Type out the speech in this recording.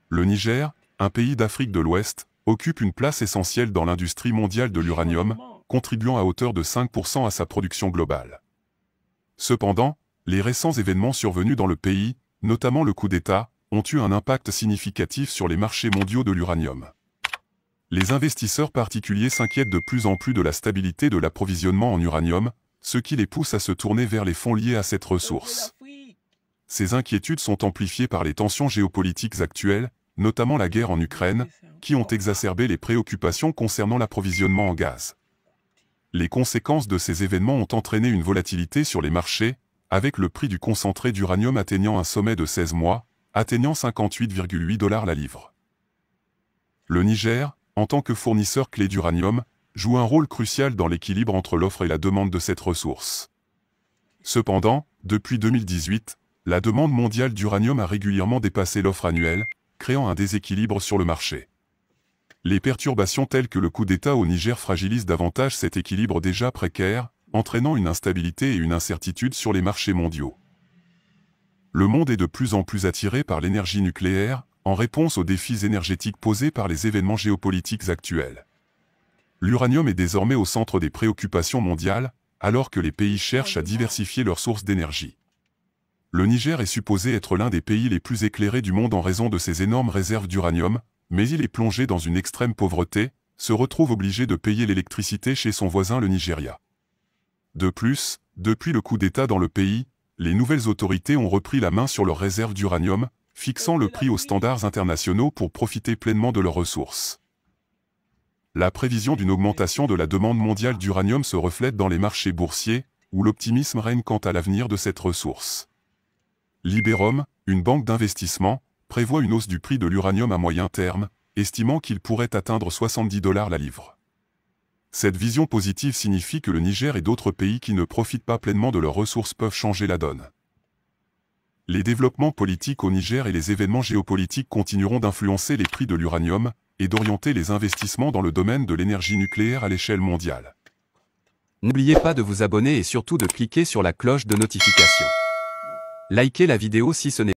Le Niger, un pays d'Afrique de l'Ouest, occupe une place essentielle dans l'industrie mondiale de l'uranium, contribuant à hauteur de 5% à sa production globale. Cependant, les récents événements survenus dans le pays, notamment le coup d'État, ont eu un impact significatif sur les marchés mondiaux de l'uranium. Les investisseurs particuliers s'inquiètent de plus en plus de la stabilité de l'approvisionnement en uranium, ce qui les pousse à se tourner vers les fonds liés à cette ressource. Ces inquiétudes sont amplifiées par les tensions géopolitiques actuelles, notamment la guerre en Ukraine, qui ont exacerbé les préoccupations concernant l'approvisionnement en gaz. Les conséquences de ces événements ont entraîné une volatilité sur les marchés, avec le prix du concentré d'uranium atteignant un sommet de 16 mois, atteignant 58,8 $ la livre. Le Niger, en tant que fournisseur clé d'uranium, joue un rôle crucial dans l'équilibre entre l'offre et la demande de cette ressource. Cependant, depuis 2018, la demande mondiale d'uranium a régulièrement dépassé l'offre annuelle, créant un déséquilibre sur le marché. Les perturbations telles que le coup d'État au Niger fragilisent davantage cet équilibre déjà précaire, entraînant une instabilité et une incertitude sur les marchés mondiaux. Le monde est de plus en plus attiré par l'énergie nucléaire, en réponse aux défis énergétiques posés par les événements géopolitiques actuels. L'uranium est désormais au centre des préoccupations mondiales, alors que les pays cherchent à diversifier leurs sources d'énergie. Le Niger est supposé être l'un des pays les plus éclairés du monde en raison de ses énormes réserves d'uranium, mais il est plongé dans une extrême pauvreté, se retrouve obligé de payer l'électricité chez son voisin le Nigeria. De plus, depuis le coup d'État dans le pays, les nouvelles autorités ont repris la main sur leurs réserves d'uranium, fixant le prix aux standards internationaux pour profiter pleinement de leurs ressources. La prévision d'une augmentation de la demande mondiale d'uranium se reflète dans les marchés boursiers, où l'optimisme règne quant à l'avenir de cette ressource. Liberum, une banque d'investissement, prévoit une hausse du prix de l'uranium à moyen terme, estimant qu'il pourrait atteindre 70 $ la livre. Cette vision positive signifie que le Niger et d'autres pays qui ne profitent pas pleinement de leurs ressources peuvent changer la donne. Les développements politiques au Niger et les événements géopolitiques continueront d'influencer les prix de l'uranium et d'orienter les investissements dans le domaine de l'énergie nucléaire à l'échelle mondiale. N'oubliez pas de vous abonner et surtout de cliquer sur la cloche de notification. Likez la vidéo si ce n'est